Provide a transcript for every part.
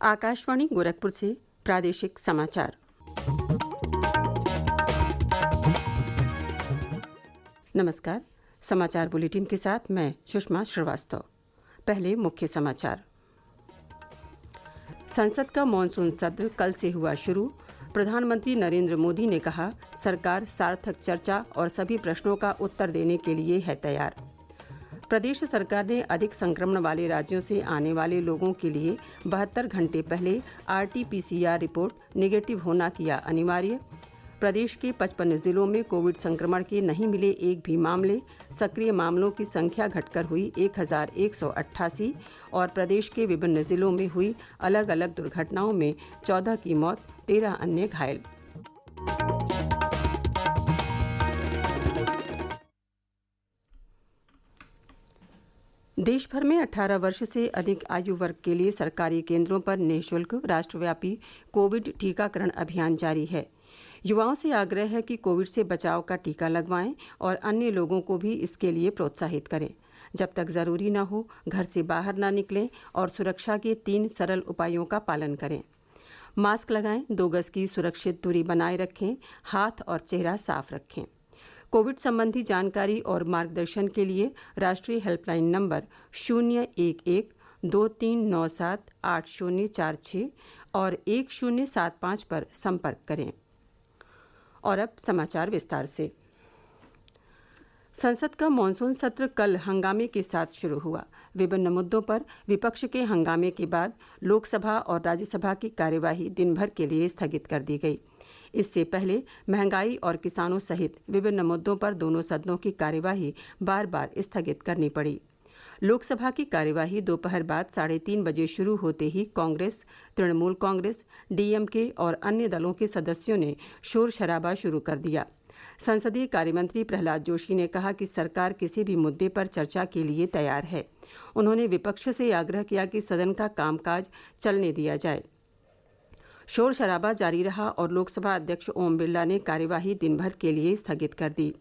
आकाशवाणी गोरखपुर से प्रादेशिक समाचार। नमस्कार। समाचार बुलेटिन के साथ मैं सुषमा श्रीवास्तव। पहले मुख्य समाचार। संसद का मॉनसून सत्र कल से हुआ शुरू। प्रधानमंत्री नरेंद्र मोदी ने कहा, सरकार सार्थक चर्चा और सभी प्रश्नों का उत्तर देने के लिए है तैयार। प्रदेश सरकार ने अधिक संक्रमण वाले राज्यों से आने वाले लोगों के लिए 72 घंटे पहले RT-PCR रिपोर्ट नेगेटिव होना किया अनिवार्य। प्रदेश के 55 जिलों में कोविड संक्रमण के नहीं मिले एक भी मामले। सक्रिय मामलों की संख्या घटकर हुई 1188 और प्रदेश के विभिन्न जिलों में हुई अलग अलग दुर्घटनाओं में 14 की मौत, 13 अन्य घायल। देश भर में 18 वर्ष से अधिक आयु वर्ग के लिए सरकारी केंद्रों पर निःशुल्क राष्ट्रव्यापी कोविड टीकाकरण अभियान जारी है। युवाओं से आग्रह है कि कोविड से बचाव का टीका लगवाएं और अन्य लोगों को भी इसके लिए प्रोत्साहित करें। जब तक जरूरी न हो, घर से बाहर न निकलें और सुरक्षा के 3 सरल उपायों का पालन करें। मास्क लगाएं, 2 गज की सुरक्षित दूरी बनाए रखें, हाथ और चेहरा साफ रखें। कोविड संबंधी जानकारी और मार्गदर्शन के लिए राष्ट्रीय हेल्पलाइन नंबर 011-2397-8046 और 1075 पर संपर्क करें। और अब समाचार विस्तार से। संसद का मॉनसून सत्र कल हंगामे के साथ शुरू हुआ। विभिन्न मुद्दों पर विपक्ष के हंगामे के बाद लोकसभा और राज्यसभा की कार्यवाही दिन भर के लिए स्थगित कर दी गई। इससे पहले महंगाई और किसानों सहित विभिन्न मुद्दों पर दोनों सदनों की कार्यवाही बार बार स्थगित करनी पड़ी। लोकसभा की कार्यवाही दोपहर बाद 3:30 बजे शुरू होते ही कांग्रेस, तृणमूल कांग्रेस, DMK और अन्य दलों के सदस्यों ने शोर शराबा शुरू कर दिया। संसदीय कार्यमंत्री प्रहलाद जोशी ने कहा कि सरकार किसी भी मुद्दे पर चर्चा के लिए तैयार है। उन्होंने विपक्ष से आग्रह किया कि सदन का कामकाज चलने दिया जाए। शोर शराबा जारी रहा और लोकसभा अध्यक्ष ओम बिरला ने कार्यवाही दिन भर के लिए स्थगित कर दी।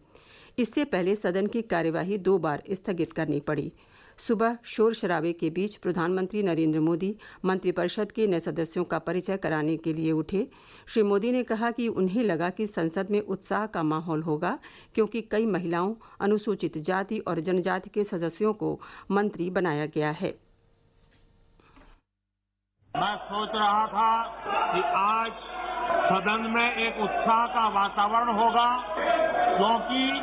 इससे पहले सदन की कार्यवाही 2 बार स्थगित करनी पड़ी। सुबह शोर शराबे के बीच प्रधानमंत्री नरेंद्र मोदी मंत्रिपरिषद के नए सदस्यों का परिचय कराने के लिए उठे। श्री मोदी ने कहा कि उन्हें लगा कि संसद में उत्साह का माहौल होगा, क्योंकि कई महिलाओं, अनुसूचित जाति और जनजाति के सदस्यों को मंत्री बनाया गया है। मैं सोच रहा था कि आज सदन में एक उत्साह का वातावरण होगा, क्योंकि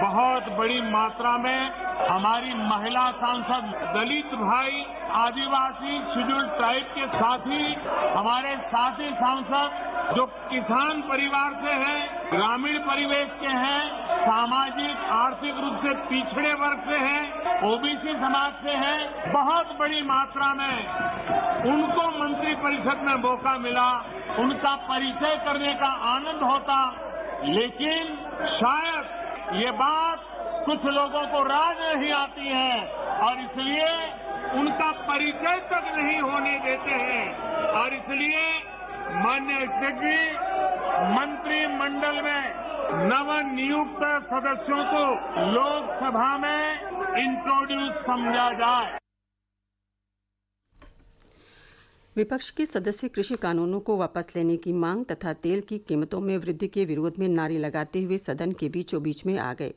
बहुत बड़ी मात्रा में हमारी महिला सांसद, दलित भाई, आदिवासी, शेड्यूल ट्राइब के साथी, हमारे साथी सांसद जो किसान परिवार से हैं, ग्रामीण परिवेश के हैं, सामाजिक आर्थिक रूप से पिछड़े वर्ग से हैं, OBC समाज से हैं, बहुत बड़ी मात्रा में उनको मंत्रिपरिषद में मौका मिला, उनका परिचय करने का आनंद होता। लेकिन शायद ये बात कुछ लोगों को राज नहीं आती है और इसलिए उनका परिचय तक नहीं होने देते हैं और इसलिए माननीय अध्यक्ष जी, मंत्रिमंडल में नवनियुक्त सदस्यों को लोकसभा में इंट्रोड्यूस समझा जाए। विपक्ष के सदस्य कृषि कानूनों को वापस लेने की मांग तथा तेल की कीमतों में वृद्धि के विरोध में नारे लगाते हुए सदन के बीचों बीच में आ गए।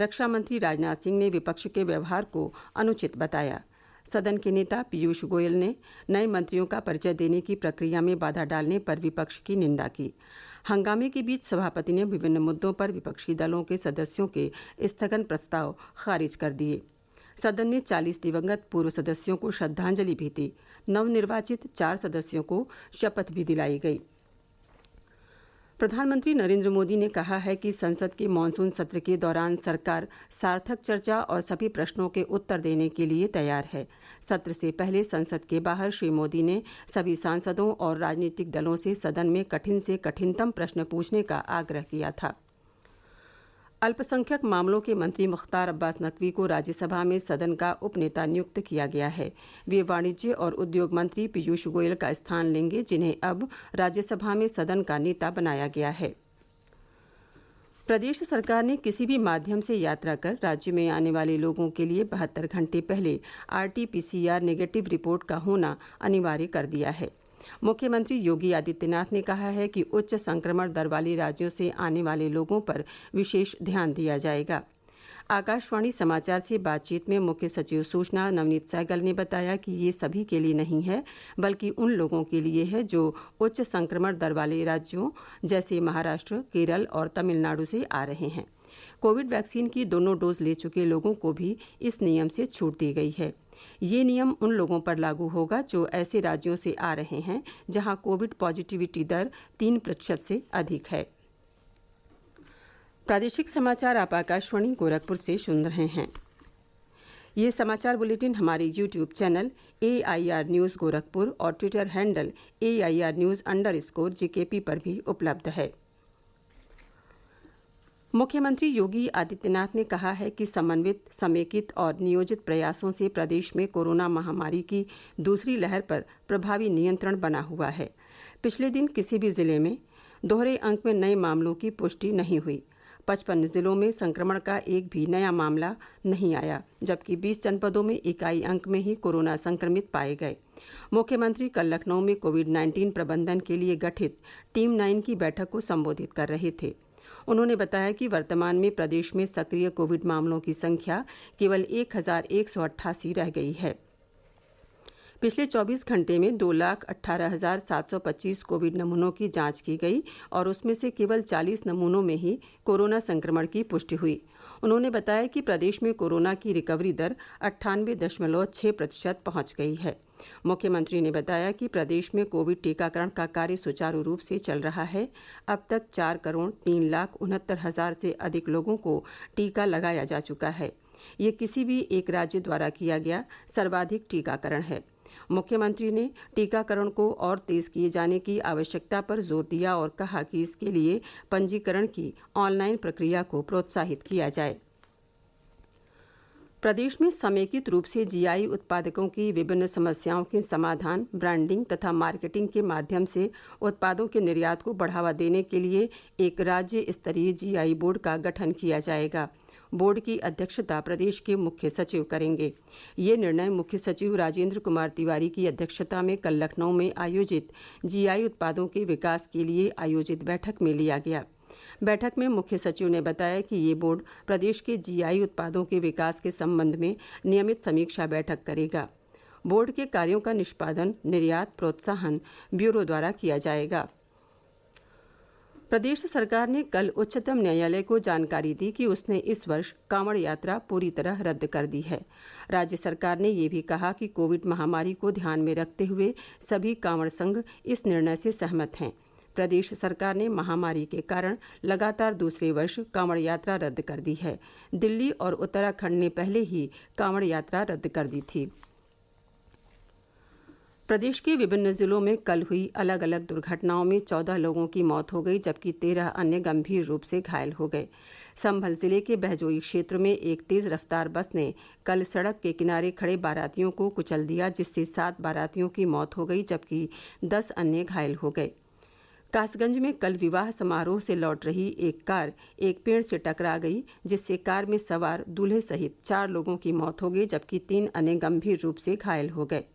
रक्षा मंत्री राजनाथ सिंह ने विपक्ष के व्यवहार को अनुचित बताया। सदन के नेता पीयूष गोयल ने नए मंत्रियों का परिचय देने की प्रक्रिया में बाधा डालने पर विपक्ष की निंदा की। हंगामे के बीच सभापति ने विभिन्न मुद्दों पर विपक्षी दलों के सदस्यों के स्थगन प्रस्ताव खारिज कर दिए। सदन ने 40 दिवंगत पूर्व सदस्यों को श्रद्धांजलि भी दी। नवनिर्वाचित 4 सदस्यों को शपथ भी दिलाई गई। प्रधानमंत्री नरेंद्र मोदी ने कहा है कि संसद के मॉनसून सत्र के दौरान सरकार सार्थक चर्चा और सभी प्रश्नों के उत्तर देने के लिए तैयार है। सत्र से पहले संसद के बाहर श्री मोदी ने सभी सांसदों और राजनीतिक दलों से सदन में कठिन से कठिनतम प्रश्न पूछने का आग्रह किया था। अल्पसंख्यक मामलों के मंत्री मुख्तार अब्बास नकवी को राज्यसभा में सदन का उपनेता नियुक्त किया गया है। वे वाणिज्य और उद्योग मंत्री पीयूष गोयल का स्थान लेंगे, जिन्हें अब राज्यसभा में सदन का नेता बनाया गया है। प्रदेश सरकार ने किसी भी माध्यम से यात्रा कर राज्य में आने वाले लोगों के लिए 72 घंटे पहले RT-PCR नेगेटिव रिपोर्ट का होना अनिवार्य कर दिया है। मुख्यमंत्री योगी आदित्यनाथ ने कहा है कि उच्च संक्रमण दर वाले राज्यों से आने वाले लोगों पर विशेष ध्यान दिया जाएगा। आकाशवाणी समाचार से बातचीत में मुख्य सचिव सूचना नवनीत सहगल ने बताया कि ये सभी के लिए नहीं है, बल्कि उन लोगों के लिए है जो उच्च संक्रमण दर वाले राज्यों जैसे महाराष्ट्र, केरल और तमिलनाडु से आ रहे हैं। कोविड वैक्सीन की दोनों डोज ले चुके लोगों को भी इस नियम से छूट दी गई है। ये नियम उन लोगों पर लागू होगा जो ऐसे राज्यों से आ रहे हैं जहां कोविड पॉजिटिविटी दर 3% से अधिक है। प्रादेशिक समाचार आप आकाशवाणी गोरखपुर से सुन रहे हैं। ये समाचार बुलेटिन हमारे YouTube channel AIR news Gorakhpur और ट्विटर हैंडल AIR न्यूज़_GKP पर भी उपलब्ध है। मुख्यमंत्री योगी आदित्यनाथ ने कहा है कि समन्वित, समेकित और नियोजित प्रयासों से प्रदेश में कोरोना महामारी की दूसरी लहर पर प्रभावी नियंत्रण बना हुआ है। पिछले दिन किसी भी जिले में दोहरे अंक में नए मामलों की पुष्टि नहीं हुई। 55 जिलों में संक्रमण का एक भी नया मामला नहीं आया, जबकि 20 जनपदों में इकाई अंक में ही कोरोना संक्रमित पाए गए। मुख्यमंत्री कल लखनऊ में कोविड-19 प्रबंधन के लिए गठित टीम 9 की बैठक को संबोधित कर रहे थे। उन्होंने बताया कि वर्तमान में प्रदेश में सक्रिय कोविड मामलों की संख्या केवल 1188 रह गई है। पिछले 24 घंटे में 2,18,725 कोविड नमूनों की जांच की गई और उसमें से केवल 40 नमूनों में ही कोरोना संक्रमण की पुष्टि हुई। उन्होंने बताया कि प्रदेश में कोरोना की रिकवरी दर 98.6% पहुंच गई है। मुख्यमंत्री ने बताया कि प्रदेश में कोविड टीकाकरण का कार्य सुचारू रूप से चल रहा है। अब तक 4,03,69,000 से अधिक लोगों को टीका लगाया जा चुका है। ये किसी भी एक राज्य द्वारा किया गया सर्वाधिक टीकाकरण है। मुख्यमंत्री ने टीकाकरण को और तेज किए जाने की आवश्यकता पर जोर दिया और कहा कि इसके लिए पंजीकरण की ऑनलाइन प्रक्रिया को प्रोत्साहित किया जाए। प्रदेश में समेकित रूप से GI उत्पादकों की विभिन्न समस्याओं के समाधान, ब्रांडिंग तथा मार्केटिंग के माध्यम से उत्पादों के निर्यात को बढ़ावा देने के लिए एक राज्य स्तरीय GI बोर्ड का गठन किया जाएगा। बोर्ड की अध्यक्षता प्रदेश के मुख्य सचिव करेंगे। ये निर्णय मुख्य सचिव राजेंद्र कुमार तिवारी की अध्यक्षता में कल लखनऊ में आयोजित GI उत्पादों के विकास के लिए आयोजित बैठक में लिया गया। बैठक में मुख्य सचिव ने बताया कि ये बोर्ड प्रदेश के GI उत्पादों के विकास के संबंध में नियमित समीक्षा बैठक करेगा। बोर्ड के कार्यों का निष्पादन निर्यात प्रोत्साहन ब्यूरो द्वारा किया जाएगा। प्रदेश सरकार ने कल उच्चतम न्यायालय को जानकारी दी कि उसने इस वर्ष कांवड़ यात्रा पूरी तरह रद्द कर दी है। राज्य सरकार ने ये भी कहा कि कोविड महामारी को ध्यान में रखते हुए सभी कांवड़ संघ इस निर्णय से सहमत हैं। प्रदेश सरकार ने महामारी के कारण लगातार दूसरे वर्ष कांवड़ यात्रा रद्द कर दी है। दिल्ली और उत्तराखंड ने पहले ही कांवड़ यात्रा रद्द कर दी थी। प्रदेश के विभिन्न जिलों में कल हुई अलग अलग दुर्घटनाओं में 14 लोगों की मौत हो गई, जबकि 13 अन्य गंभीर रूप से घायल हो गए। संभल जिले के बहजोई क्षेत्र में एक तेज रफ्तार बस ने कल सड़क के किनारे खड़े बारातियों को कुचल दिया, जिससे 7 बारातियों की मौत हो गई, जबकि 10 अन्य घायल हो गए। कासगंज में कल विवाह समारोह से लौट रही एक कार एक पेड़ से टकरा गई, जिससे कार में सवार दूल्हे सहित 4 लोगों की मौत हो गई, जबकि 3 अन्य गंभीर रूप से घायल हो गए।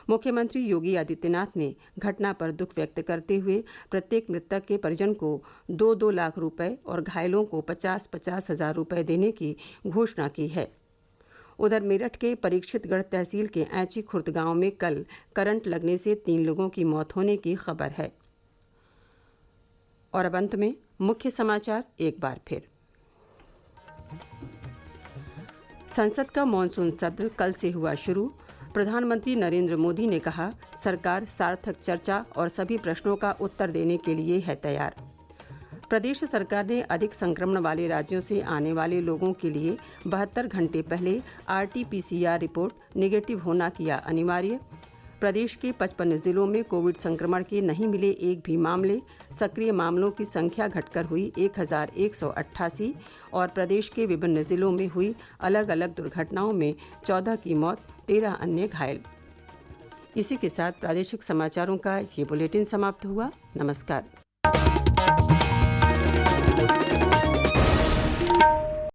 मुख्यमंत्री योगी आदित्यनाथ ने घटना पर दुख व्यक्त करते हुए प्रत्येक मृतक के परिजन को 2-2 लाख रुपए और घायलों को 50-50 हजार रुपए देने की घोषणा की है। उधर मेरठ के परीक्षितगढ़ तहसील के ऐची खुर्द गांव में कल करंट लगने से 3 लोगों की मौत होने की खबर है। और अब अंत में मुख्य समाचार एक बार फिर। संसद का मॉनसून सत्र कल से हुआ शुरू। प्रधानमंत्री नरेंद्र मोदी ने कहा, सरकार सार्थक चर्चा और सभी प्रश्नों का उत्तर देने के लिए है तैयार। प्रदेश सरकार ने अधिक संक्रमण वाले राज्यों से आने वाले लोगों के लिए 72 घंटे पहले RT-PCR रिपोर्ट नेगेटिव होना किया अनिवार्य। प्रदेश के 55 जिलों में कोविड संक्रमण के नहीं मिले एक भी मामले। सक्रिय मामलों की संख्या घटकर हुई 1188 और प्रदेश के विभिन्न जिलों में हुई अलग अलग दुर्घटनाओं में 14 की मौत, 13 अन्य घायल। इसी के साथ प्रादेशिक समाचारों का ये बुलेटिन समाप्त हुआ। नमस्कार।